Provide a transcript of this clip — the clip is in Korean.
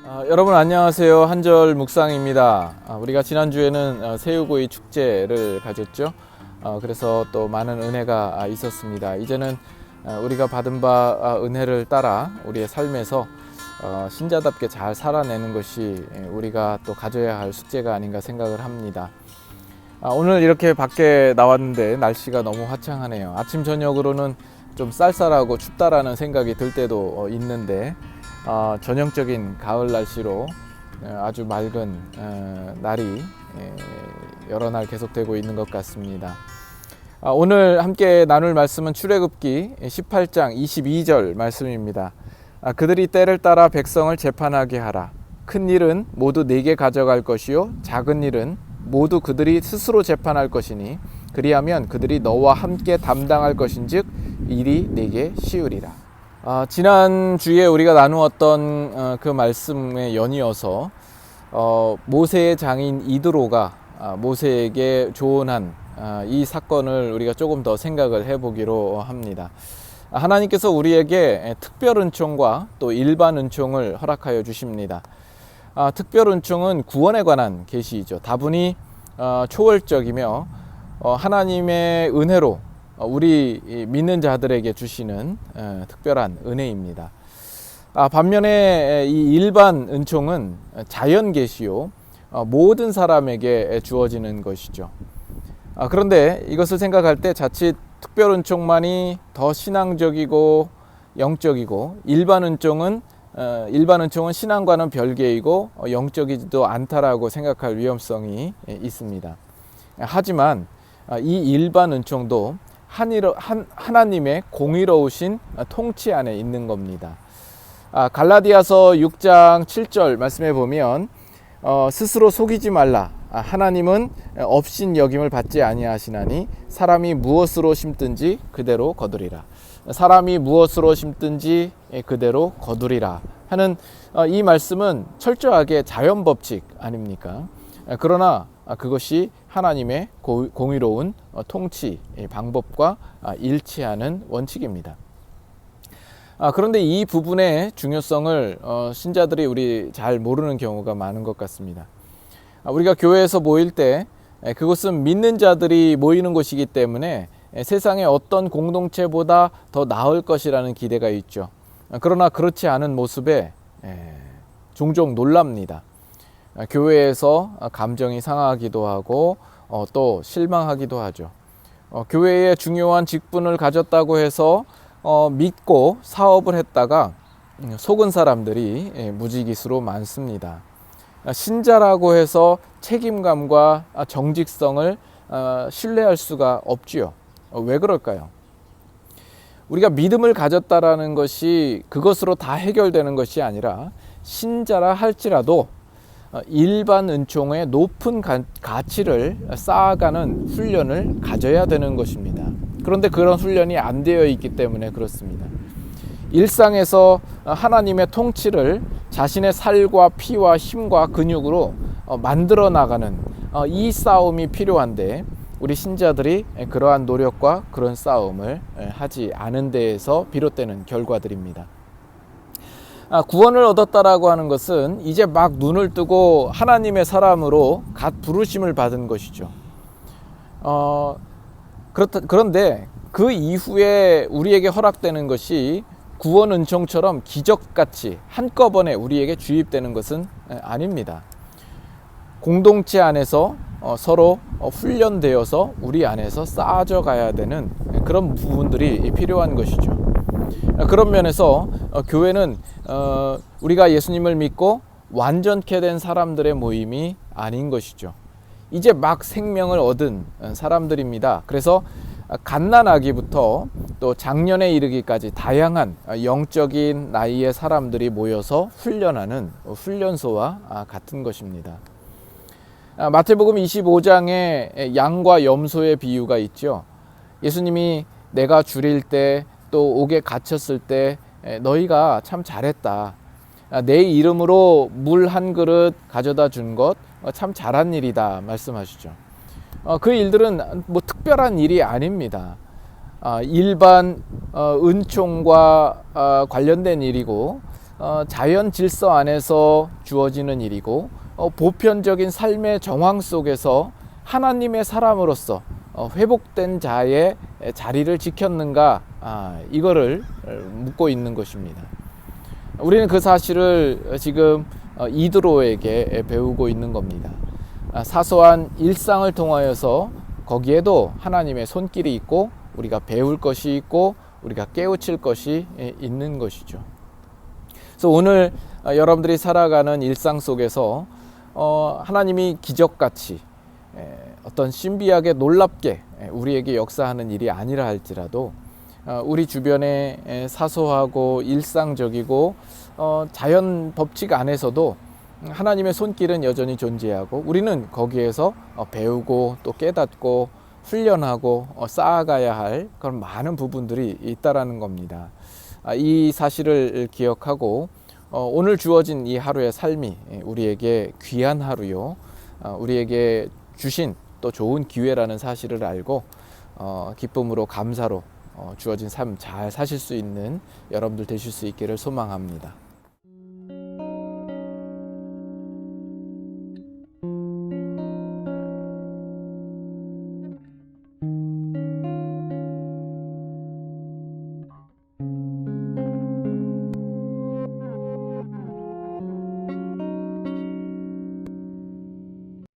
여러분 안녕하세요. 한절 묵상입니다. 우리가 지난주에는 새우구이 축제를 가졌죠. 그래서 또 많은 은혜가 있었습니다. 이제는 우리가 받은 바 은혜를 따라 우리의 삶에서 신자답게 잘 살아내는 것이 우리가 또 가져야 할 숙제가 아닌가 생각을 합니다. 오늘 이렇게 밖에 나왔는데 날씨가 너무 화창하네요. 아침 저녁으로는 좀 쌀쌀하고 춥다라는 생각이 들 때도 있는데 전형적인 가을 날씨로 아주 맑은 날이 여러 날 계속되고 있는 것 같습니다. 오늘 함께 나눌 말씀은 출애굽기 18장 22절 말씀입니다. 그들이 때를 따라 백성을 재판하게 하라. 큰 일은 모두 네게 가져갈 것이요 작은 일은 모두 그들이 스스로 재판할 것이니 그리하면 그들이 너와 함께 담당할 것인즉 일이 네게 쉬우리라. 지난주에 우리가 나누었던 그 말씀에 연이어서 모세의 장인 이드로가 모세에게 조언한 이 사건을 우리가 조금 더 생각을 해보기로 합니다. 하나님께서 우리에게 특별 은총과 또 일반 은총을 허락하여 주십니다. 특별 은총은 구원에 관한 계시이죠. 다분히 초월적이며 하나님의 은혜로 우리 믿는 자들에게 주시는 특별한 은혜입니다. 반면에 이 일반 은총은 자연 계시요 모든 사람에게 주어지는 것이죠. 그런데 이것을 생각할 때 자칫 특별 은총만이 더 신앙적이고 영적이고 일반 은총은 신앙과는 별개이고 영적이지도 않다라고 생각할 위험성이 있습니다. 하지만 이 일반 은총도 하나님의 공의로우신 통치 안에 있는 겁니다. 갈라디아서 6장 7절 말씀해 보면 스스로 속이지 말라. 하나님은 업신 여김을 받지 아니하시나니 사람이 무엇으로 심든지 그대로 거두리라. 사람이 무엇으로 심든지 그대로 거두리라 하는 이 말씀은 철저하게 자연 법칙 아닙니까? 그러나 그것이 하나님의 공의로운 통치 방법과 일치하는 원칙입니다. 그런데 이 부분의 중요성을 신자들이 우리 잘 모르는 경우가 많은 것 같습니다. 우리가 교회에서 모일 때 그것은 믿는 자들이 모이는 곳이기 때문에 세상의 어떤 공동체보다 더 나을 것이라는 기대가 있죠. 그러나 그렇지 않은 모습에 종종 놀랍니다. 교회에서 감정이 상하기도 하고 또 실망하기도 하죠. 교회에 중요한 직분을 가졌다고 해서 믿고 사업을 했다가 속은 사람들이 무지기수로 많습니다. 신자라고 해서 책임감과 정직성을 신뢰할 수가 없지요. 왜 그럴까요? 우리가 믿음을 가졌다라는 것이 그것으로 다 해결되는 것이 아니라 신자라 할지라도 일반 은총의 높은 가치를 쌓아가는 훈련을 가져야 되는 것입니다. 그런데 그런 훈련이 안 되어 있기 때문에 그렇습니다. 일상에서 하나님의 통치를 자신의 살과 피와 힘과 근육으로 만들어 나가는 이 싸움이 필요한데 우리 신자들이 그러한 노력과 그런 싸움을 하지 않은 데에서 비롯되는 결과들입니다. 구원을 얻었다라고 하는 것은 이제 막 눈을 뜨고 하나님의 사람으로 갓 부르심을 받은 것이죠. 그런데 그 이후에 우리에게 허락되는 것이 구원 은총처럼 기적같이 한꺼번에 우리에게 주입되는 것은 아닙니다. 공동체 안에서 서로 훈련되어서 우리 안에서 쌓아져 가야 되는 그런 부분들이 필요한 것이죠. 그런 면에서 교회는 우리가 예수님을 믿고 완전케 된 사람들의 모임이 아닌 것이죠. 이제 막 생명을 얻은 사람들입니다. 그래서 갓난아기부터 또 장년에 이르기까지 다양한 영적인 나이의 사람들이 모여서 훈련하는 훈련소와 같은 것입니다. 마태복음 25장에 양과 염소의 비유가 있죠. 예수님이 내가 줄일 때 또 옥에 갇혔을 때 너희가 참 잘했다. 내 이름으로 물 한 그릇 가져다 준 것 참 잘한 일이다 말씀하시죠. 그 일들은 뭐 특별한 일이 아닙니다. 일반 은총과 관련된 일이고 자연 질서 안에서 주어지는 일이고 보편적인 삶의 정황 속에서 하나님의 사람으로서 회복된 자의 자리를 지켰는가, 이거를 묻고 있는 것입니다. 우리는 그 사실을 지금 이드로에게 배우고 있는 겁니다. 사소한 일상을 통하여서 거기에도 하나님의 손길이 있고 우리가 배울 것이 있고 우리가 깨우칠 것이 있는 것이죠. 그래서 오늘 여러분들이 살아가는 일상 속에서 하나님이 기적같이 어떤 신비하게 놀랍게 우리에게 역사하는 일이 아니라 할지라도 우리 주변에 사소하고 일상적이고 자연 법칙 안에서도 하나님의 손길은 여전히 존재하고 우리는 거기에서 배우고 또 깨닫고 훈련하고 쌓아가야 할 그런 많은 부분들이 있다라는 겁니다. 이 사실을 기억하고 오늘 주어진 이 하루의 삶이 우리에게 귀한 하루요, 우리에게 주신 또 좋은 기회라는 사실을 알고 기쁨으로 감사로 주어진 삶 잘 사실 수 있는 여러분들 되실 수 있기를 소망합니다.